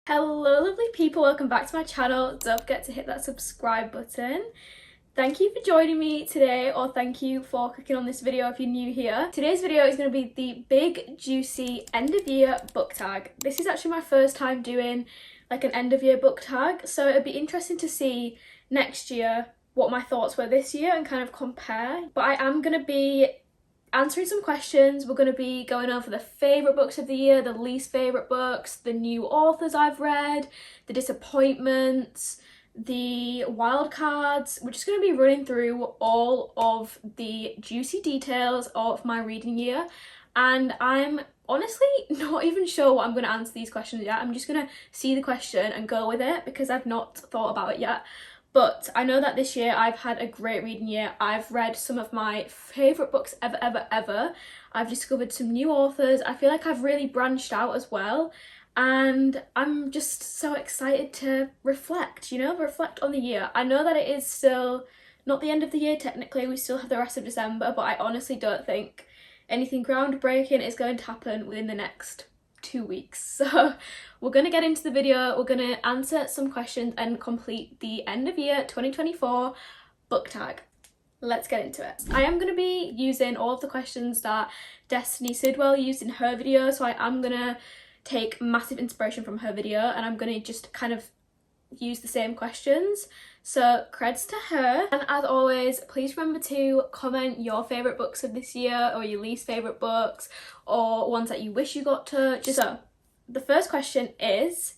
Hello lovely people, welcome back to my channel. Don't forget to hit that subscribe button. Thank you for joining me today, or thank you for clicking on this video if you're new here. Today's video is going to be the big juicy end of year book tag. This is actually my first time doing like an end of year book tag, so it'd be interesting to see next year what my thoughts were this year and kind of compare. But I am going to be answering some questions. We're going to be going over the favourite books of the year, the least favourite books, the new authors I've read, the disappointments, the wildcards. We're just going to be running through all of the juicy details of my reading year, and I'm honestly not even sure what I'm going to answer these questions yet. I'm just going to see the question and go with it because I've not thought about it yet. But I know that this year I've had a great reading year. I've read some of my favourite books ever. I've discovered some new authors. I feel like I've really branched out as well. And I'm just so excited to reflect on the year. I know that it is still not the end of the year technically. We still have the rest of December, but I honestly don't think anything groundbreaking is going to happen within the next 2 weeks. So we're going to get into the video. We're going to answer some questions and complete the end of year 2024 book tag. Let's get into it. I am going to be using all of the questions that Destiny Sidwell used in her video, so I am going to take massive inspiration from her video and I'm going to just kind of use the same questions. So creds to her. And as always, please remember to comment your favourite books of this year or your least favourite books or ones that you wish you got to. So the first question is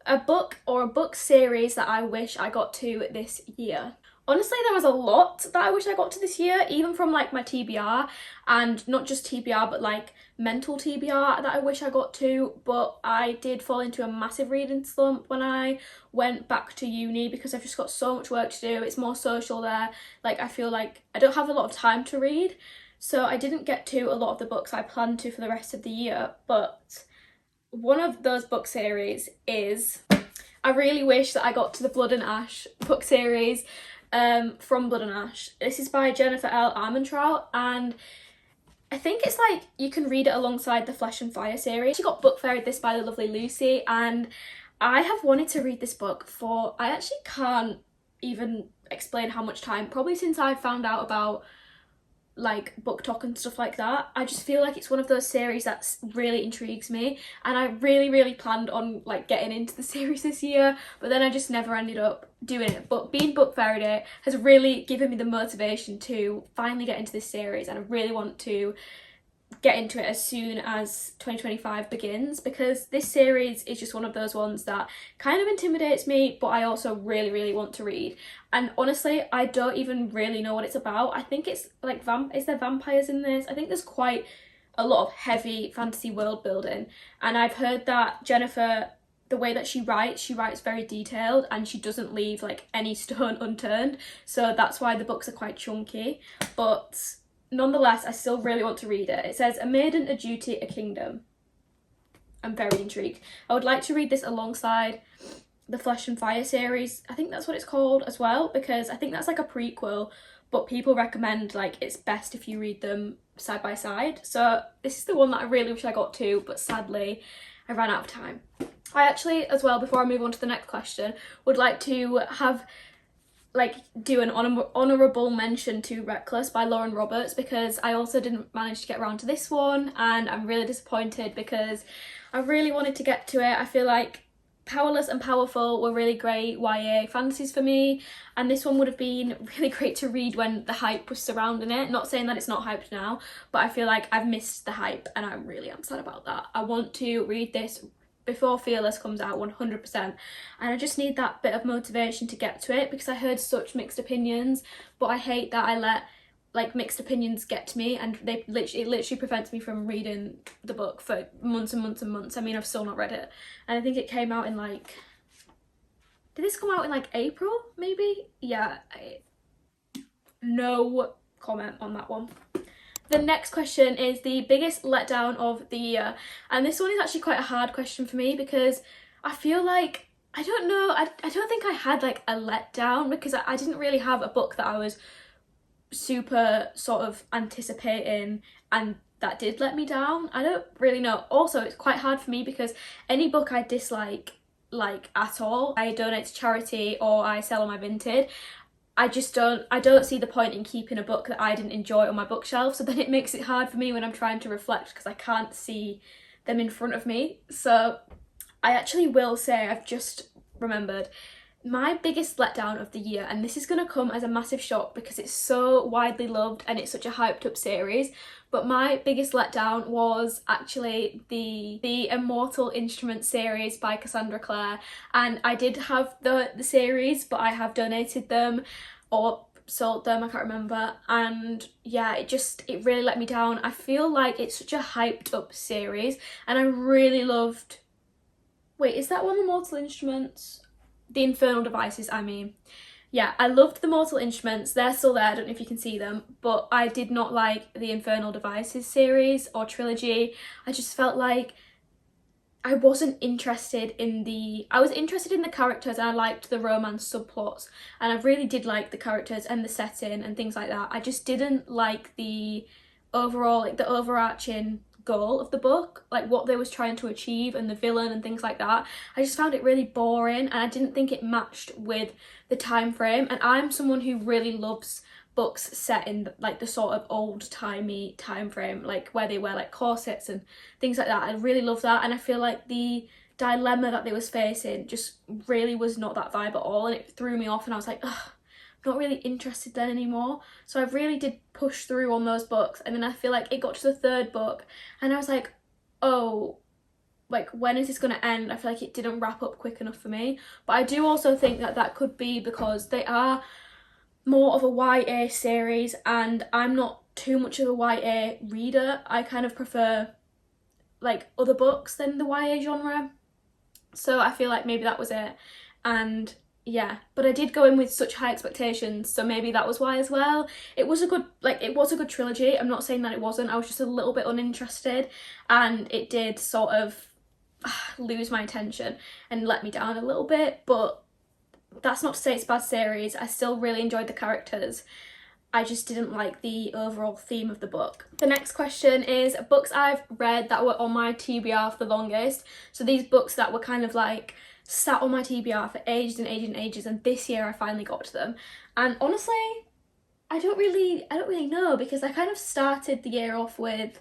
a book or a book series that I wish I got to this year. Honestly, there was a lot that I wish I got to this year, even from like my TBR, and not just TBR but like mental TBR that I wish I got to. But I did fall into a massive reading slump when I went back to uni because I've just got so much work to do. It's more social there. Like I feel like I don't have a lot of time to read, so I didn't get to a lot of the books I planned to for the rest of the year. But one of those book series is, I really wish that I got to the Blood and Ash book series. From Blood and Ash. This is by Jennifer L. Armentrout, and I think it's like you can read it alongside the Flesh and Fire series. She got book faired this by the lovely Lucy, and I have wanted to read this book for, I actually can't even explain how much time, probably since I found out about like book talk and stuff like that. I just feel like it's one of those series that really intrigues me, and I really planned on like getting into the series this year, but then I just never ended up doing it. But being book faired it has really given me the motivation to finally get into this series, and I really want to get into it as soon as 2025 begins, because this series is just one of those ones that kind of intimidates me, but I also really want to read. And honestly, I don't even really know what it's about. I think it's like is there vampires in this? I think there's quite a lot of heavy fantasy world building, and I've heard that Jennifer, the way that she writes very detailed and she doesn't leave like any stone unturned, so that's why the books are quite chunky. But nonetheless, I still really want to read it. It says, a maiden, a duty, a kingdom. I'm very intrigued. I would like to read this alongside the Flesh and Fire series. I think that's what it's called as well, because I think that's like a prequel, but people recommend like it's best if you read them side by side. So this is the one that I really wish I got to, but sadly I ran out of time. I actually, as well, before I move on to the next question, would like to do an honourable mention to Reckless by Lauren Roberts, because I also didn't manage to get around to this one, and I'm really disappointed because I really wanted to get to it. I feel like Powerless and Powerful were really great YA fantasies for me, and this one would have been really great to read when the hype was surrounding it. Not saying that it's not hyped now, but I feel like I've missed the hype and I really am sad about that. I want to read this before Fearless comes out 100%, and I just need that bit of motivation to get to it, because I heard such mixed opinions, but I hate that I let like mixed opinions get to me, and it literally prevents me from reading the book for months and months. I mean, I've still not read it, and I think it came out in like, did this come out in like April maybe? Yeah, no comment on that one. The next question is the biggest letdown of the year, and this one is actually quite a hard question for me, because I feel like, I don't know, I don't think I had like a letdown, because I didn't really have a book that I was super sort of anticipating and that did let me down. I don't really know. Also, it's quite hard for me because any book I dislike like at all. I donate to charity or I sell on my Vinted. I don't see the point in keeping a book that I didn't enjoy on my bookshelf, so then it makes it hard for me when I'm trying to reflect because I can't see them in front of me. So I actually will say, I've just remembered, my biggest letdown of the year, and this is going to come as a massive shock because it's so widely loved and it's such a hyped up series, but my biggest letdown was actually the Immortal Instruments series by Cassandra Clare. And I did have the series, but I have donated them or sold them, I can't remember, and yeah, it really let me down. I feel like it's such a hyped up series and I really loved, wait, is that one Immortal Instruments? The Infernal Devices, I mean. Yeah, I loved the Mortal Instruments. They're still there, I don't know if you can see them, but I did not like the Infernal Devices series or trilogy. I just felt like I wasn't interested in I was interested in the characters and I liked the romance subplots and I really did like the characters and the setting and things like that. I just didn't like the overall, like the overarching goal of the book, like what they was trying to achieve and the villain and things like that. I just found it really boring and I didn't think it matched with the time frame, and I'm someone who really loves books set in like the sort of old-timey time frame, like where they wear like corsets and things like that. I really love that, and I feel like the dilemma that they was facing just really was not that vibe at all, and it threw me off and I was like, ugh, not really interested then anymore. So I really did push through on those books, and then I feel like it got to the third book and I was like, oh, like when is this going to end? I feel like it didn't wrap up quick enough for me. But I do also think that that could be because they are more of a YA series and I'm not too much of a YA reader. I kind of prefer like other books than the YA genre, so I feel like maybe that was it. And yeah, but I did go in with such high expectations, so maybe that was why as well. It was a good trilogy. I'm not saying that it wasn't. I was just a little bit uninterested and it did sort of lose my attention and let me down a little bit, but that's not to say it's a bad series. I still really enjoyed the characters. I just didn't like the overall theme of the book. The next question is books I've read that were on my TBR for the longest. So these books that were kind of like sat on my TBR for ages and ages and ages, and this year I finally got to them. And honestly, I don't really know, because I kind of started the year off with,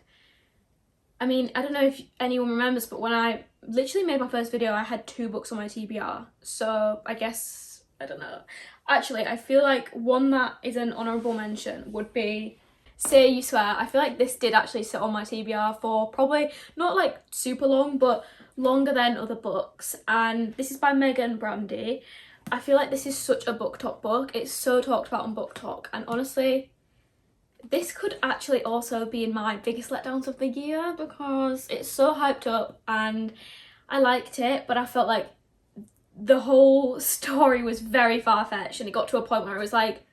I mean, I don't know if anyone remembers, but when I literally made my first video, I had 2 books on my TBR. So I guess, I don't know. Actually, I feel like one that is an honourable mention would be Say You Swear. I feel like this did actually sit on my TBR for probably not like super long, but longer than other books. And this is by Megan Brandy. I feel like this is such a book talk book. It's so talked about on Book Talk, and honestly, this could actually also be in my biggest letdowns of the year because it's so hyped up and I liked it, but I felt like the whole story was very far-fetched and it got to a point where I was like,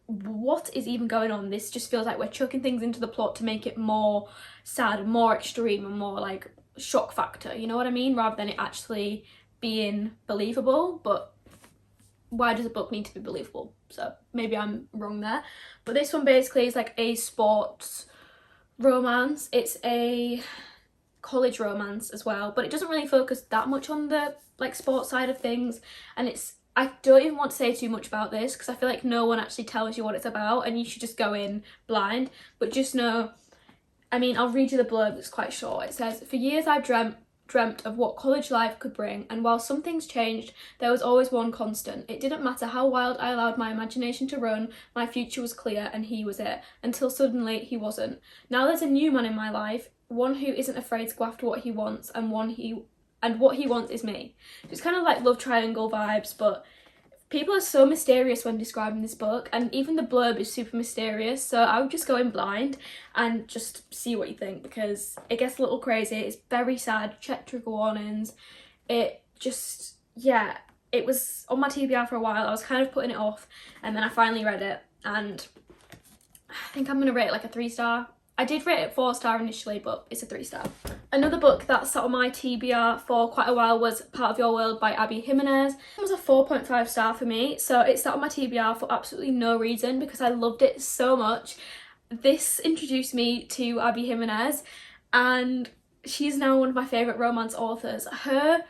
what is even going on? This just feels like we're chucking things into the plot to make it more sad, more extreme and more like shock factor, you know what I mean? Rather than it actually being believable. But why does a book need to be believable? So maybe I'm wrong there. But this one basically is like a sports romance. It's a college romance as well, but it doesn't really focus that much on the like sports side of things. And I don't even want to say too much about this because I feel like no one actually tells you what it's about and you should just go in blind. But just know, I mean, I'll read you the blurb, it's quite short. It says, "For years I've dreamt of what college life could bring, and while some things changed, there was always one constant. It didn't matter how wild I allowed my imagination to run, my future was clear and he was it, until suddenly he wasn't. Now there's a new man in my life, one who isn't afraid to go after what he wants, and what he wants is me." It's kind of like love triangle vibes, but people are so mysterious when describing this book, and even the blurb is super mysterious, so I would just go in blind and just see what you think, because it gets a little crazy. It's very sad, check trigger warnings. It just, yeah, it was on my TBR for a while. I was kind of putting it off, and then I finally read it, and I think I'm going to rate it like a 3-star. I did rate it 4-star initially, but it's a 3-star. Another book that sat on my TBR for quite a while was Part of Your World by Abby Jimenez. It was a 4.5 star for me, so it sat on my TBR for absolutely no reason because I loved it so much. This introduced me to Abby Jimenez, and she's now one of my favourite romance authors. Her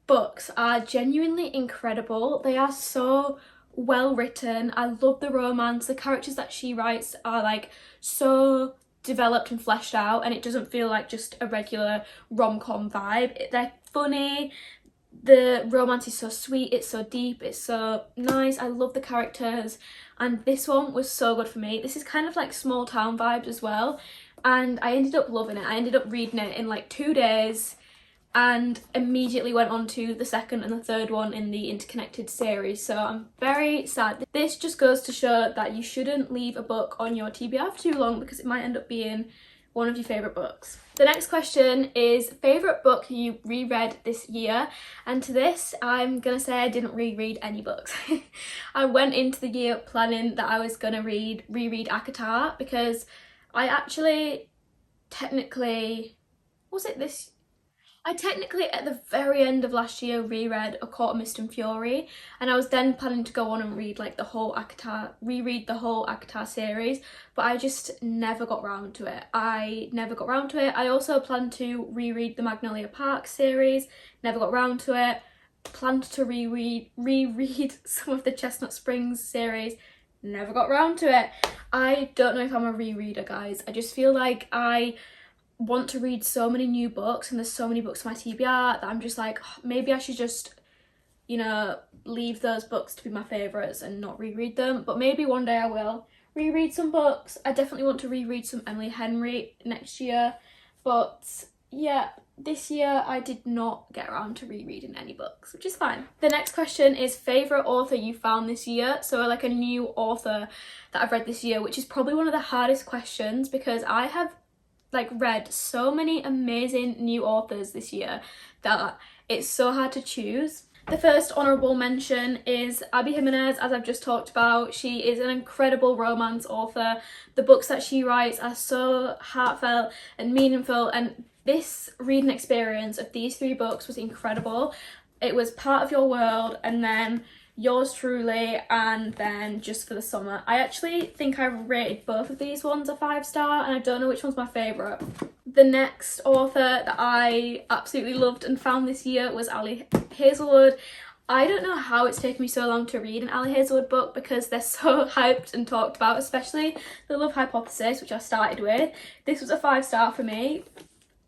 books are genuinely incredible. They are so well written. I love the romance. The characters that she writes are like so developed and fleshed out, and it doesn't feel like just a regular rom-com vibe. They're funny. The romance is so sweet, it's so deep, it's so nice. I love the characters, and this one was so good for me. This is kind of like small town vibes as well, and I ended up loving it. I ended up reading it in like 2 days and immediately went on to the second and the third one in the interconnected series, so I'm very sad. This just goes to show that you shouldn't leave a book on your TBR for too long, because it might end up being one of your favourite books. The next question is favourite book you reread this year, and to this I'm gonna say I didn't reread any books. I went into the year planning that I was gonna reread ACOTAR, because I actually technically at the very end of last year reread A Court of Mist and Fury, and I was then planning to go on and read like reread the whole ACOTAR series, but I just never got round to it. I also planned to reread the Magnolia Park series, never got round to it. Planned to reread some of the Chestnut Springs series, never got round to it. I don't know if I'm a rereader, guys. I just feel like I want to read so many new books, and there's so many books on my TBR that I'm just like, oh, maybe I should just, you know, leave those books to be my favourites and not reread them. But maybe one day I will reread some books. I definitely want to reread some Emily Henry next year, but yeah, this year I did not get around to rereading any books, which is fine. The next question is favourite author you found this year, so like a new author that I've read this year, which is probably one of the hardest questions, because I have like read so many amazing new authors this year that it's so hard to choose. The first honourable mention is Abby Jimenez, as I've just talked about. She is an incredible romance author. The books that she writes are so heartfelt and meaningful, and this reading experience of these 3 books was incredible. It was Part of Your World, and then Yours Truly, and then Just for the Summer. I actually think I rated both of these ones a 5-star, and I don't know which one's my favourite. The next author that I absolutely loved and found this year was Ali Hazelwood. I don't know how it's taken me so long to read an Ali Hazelwood book, because they're so hyped and talked about, especially The Love Hypothesis, which I started with. This was a 5-star for me.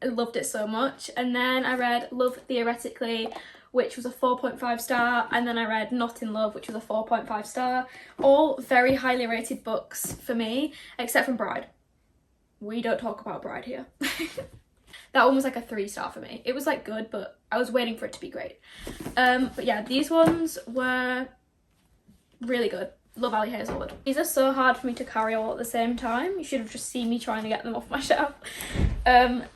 I loved it so much. And then I read Love Theoretically, which was a 4.5 star, and then I read Not in Love, which was a 4.5 star. All very highly rated books for me, except from Bride. We don't talk about Bride here. That one was like a 3-star for me. It was like good, but I was waiting for it to be great. But yeah, these ones were really good. Love Ali Hazelwood. These are so hard for me to carry all at the same time. You should have just seen me trying to get them off my shelf.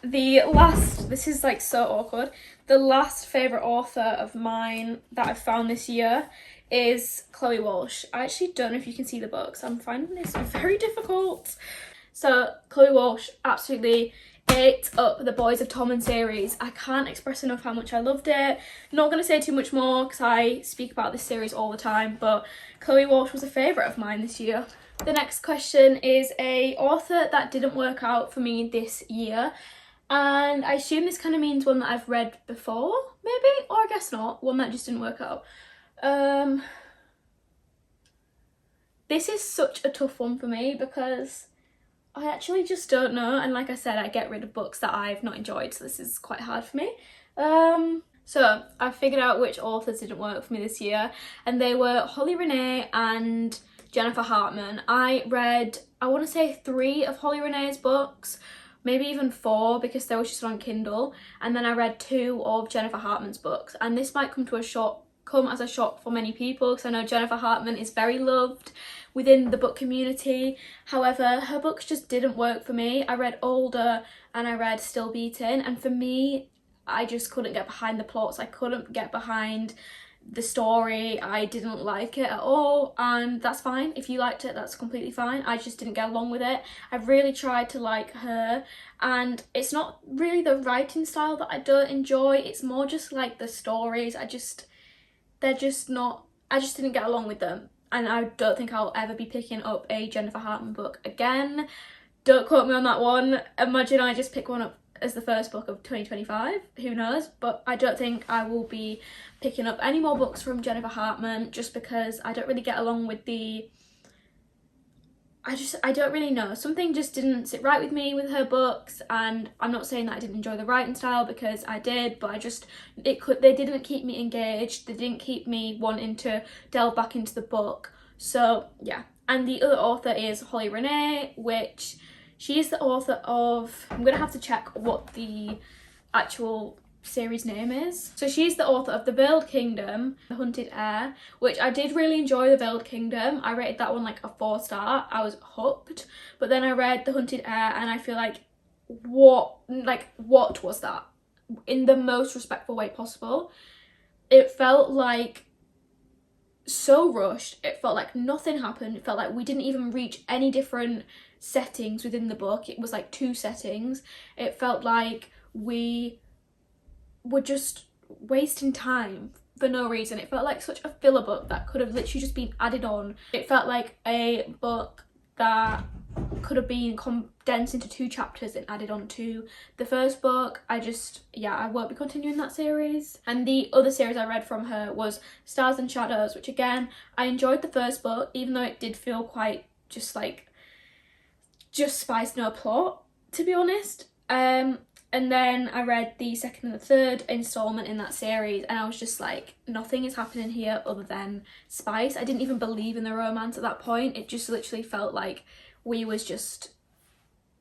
This is like so awkward. The last favourite author of mine that I've found this year is Chloe Walsh. I actually don't know if you can see the books. I'm finding this very difficult. So Chloe Walsh absolutely ate up the Boys of Tommen series. I can't express enough how much I loved it. Not going to say too much more because I speak about this series all the time, but Chloe Walsh was a favourite of mine this year. The next question is a author that didn't work out for me this year, and I assume this kind of means one that I've read before, maybe, or I guess not, one that just didn't work out. This is such a tough one for me because I actually just don't know, and like I said, I get rid of books that I've not enjoyed, so this is quite hard for me. So I figured out which authors didn't work for me this year, and they were Holly Renee and Jennifer Hartman. I read, I want to say 3 of Holly Renee's books, maybe even 4 because they were just on Kindle, and then I read 2 of Jennifer Hartman's books, and this might come as a shock for many people because I know Jennifer Hartman is very loved within the book community. However, her books just didn't work for me. I read Older and I read Still Beaten, and for me, I just couldn't get behind the plots. I couldn't get behind the story. I didn't like it at all, and that's fine. If you liked it, that's completely fine. I just didn't get along with it. I've really tried to like her, and it's not really the writing style that I don't enjoy. It's more just like the stories. I just didn't get along with them, and I don't think I'll ever be picking up a Jennifer Hartman book again. Don't quote me on that one. Imagine I just pick one up as the first book of 2025, who knows, but I don't think I will be picking up any more books from Jennifer Hartman, just because I don't really get along with the, I don't really know, something just didn't sit right with me with her books. And I'm not saying that I didn't enjoy the writing style, because I did, but they didn't keep me engaged, they didn't keep me wanting to delve back into the book. So yeah. And the other author is Holly Renee, which she is the author of, I'm gonna have to check what the actual series name is. So she's the author of The Veiled Kingdom, The Hunted Heir, which I did really enjoy. The Veiled Kingdom, I rated that one like a 4-star. I was hooked. But then I read The Hunted Heir and I feel like, what was that? In the most respectful way possible. It felt like so rushed. It felt like nothing happened. It felt like we didn't even reach any different settings within the book. It was like 2 settings. It felt like we were just wasting time for no reason. It felt like such a filler book that could have literally just been added on. It felt like a book that could have been condensed into 2 chapters and added on to the first book. I won't be continuing that series. And the other series I read from her was Stars and Shadows, which again, I enjoyed the first book, even though it did feel quite just spice, no plot, to be honest. And then I read the second and the third installment in that series, and I was just like, nothing is happening here other than spice. I didn't even believe in the romance at that point. It just literally felt like we was just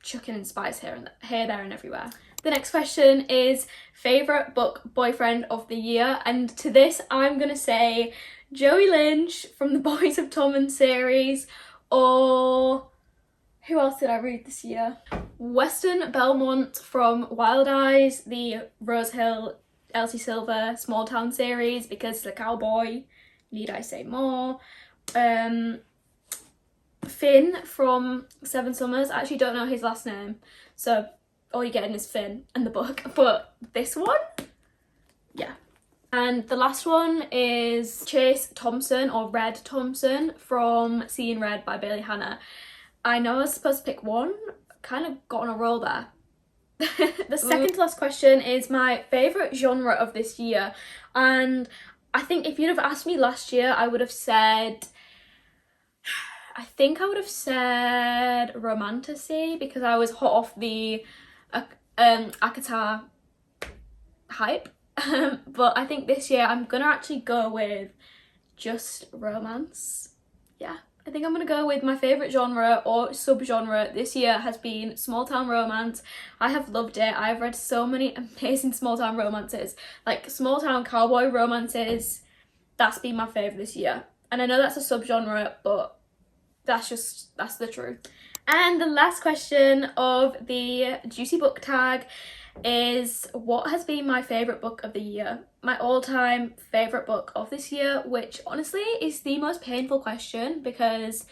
chucking in spice here, there and everywhere. The next question is favourite book boyfriend of the year, and to this I'm gonna say Joey Lynch from the Boys of Tommen series, or who else did I read this year? Weston Belmont from Wild Eyes, the Rose Hill, Elsie Silver Small Town series, because the cowboy, need I say more. Finn from Seven Summers, I actually don't know his last name, so all you're getting is Finn and the book, but this one, yeah. And the last one is Chase Thompson, or Red Thompson, from Seeing Red by Bailey Hannah. I know I was supposed to pick one, kind of got on a roll there. The second to last question is my favourite genre of this year, and I think if you'd have asked me last year, I would have said romantasy, because I was hot off the ACOTAR hype. But I think this year I'm gonna actually go with just romance. Yeah, I think I'm gonna go with my favourite genre or subgenre this year has been small town romance. I have loved it. I've read so many amazing small town romances, like small town cowboy romances. That's been my favourite this year. And I know that's a subgenre, but that's the truth. And the last question of the juicy book tag is, what has been my favourite book of the year? My all-time favourite book of this year, which honestly is the most painful question, because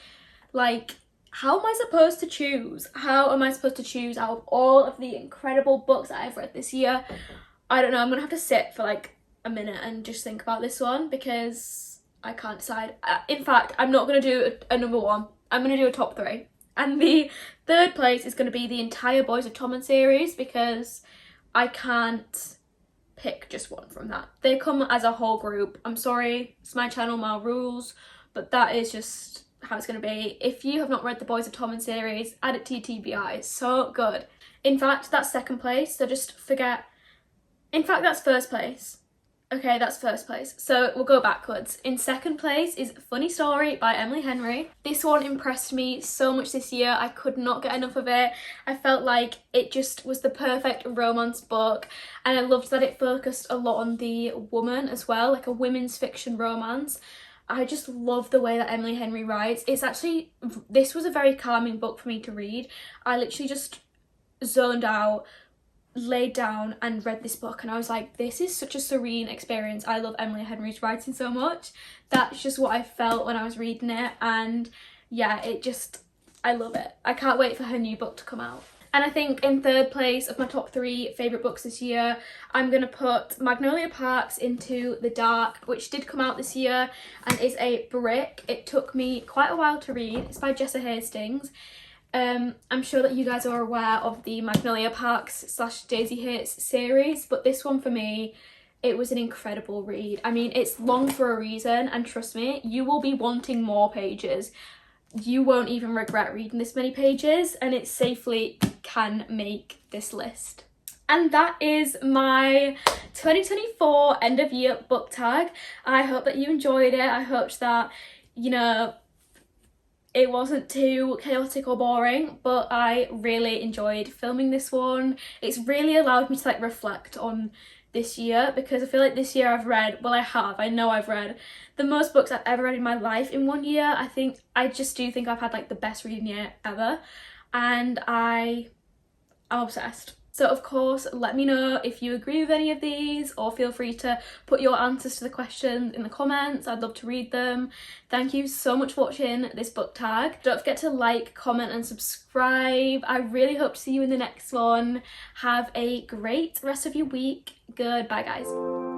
like, how am I supposed to choose? How am I supposed to choose out of all of the incredible books that I've read this year? I don't know, I'm gonna have to sit for like a minute and just think about this one, because I can't decide. In fact, I'm not going to do a number one. I'm going to do a top 3. And the third place is going to be the entire Boys of Tommen series, because I can't pick just one from that. They come as a whole group. I'm sorry, it's my channel, my rules, but that is just how it's going to be. If you have not read the Boys of Tommen series, add it to your TBR. It's so good. In fact, that's second place, so just forget. In fact, that's first place. Okay, that's first place. So we'll go backwards. In second place is Funny Story by Emily Henry. This one impressed me so much this year. I could not get enough of it. I felt like it just was the perfect romance book, and I loved that it focused a lot on the woman as well, like a women's fiction romance. I just love the way that Emily Henry writes. This was a very calming book for me to read. I literally just zoned out, laid down and read this book, and I was like, this is such a serene experience. I love Emily Henry's writing so much. That's just what I felt when I was reading it, and yeah, I love it. I can't wait for her new book to come out. And I think in third place of my top 3 favourite books this year, I'm going to put Magnolia Park's Into the Dark, which did come out this year and is a brick. It took me quite a while to read. It's by Jessa Hastings. I'm sure that you guys are aware of the Magnolia Parks / Daisy Hates series, but this one for me, it was an incredible read. I mean, it's long for a reason, and trust me, you will be wanting more pages. You won't even regret reading this many pages, and it safely can make this list. And that is my 2024 end of year book tag. I hope that you enjoyed it. I hoped that, you know, it wasn't too chaotic or boring, but I really enjoyed filming this one. It's really allowed me to like reflect on this year, because I feel like this year I've read, well I know I've read the most books I've ever read in my life in one year. I just do think I've had like the best reading year ever, and I'm obsessed. So of course, let me know if you agree with any of these, or feel free to put your answers to the questions in the comments. I'd love to read them. Thank you so much for watching this book tag. Don't forget to like, comment and subscribe. I really hope to see you in the next one. Have a great rest of your week. Goodbye guys.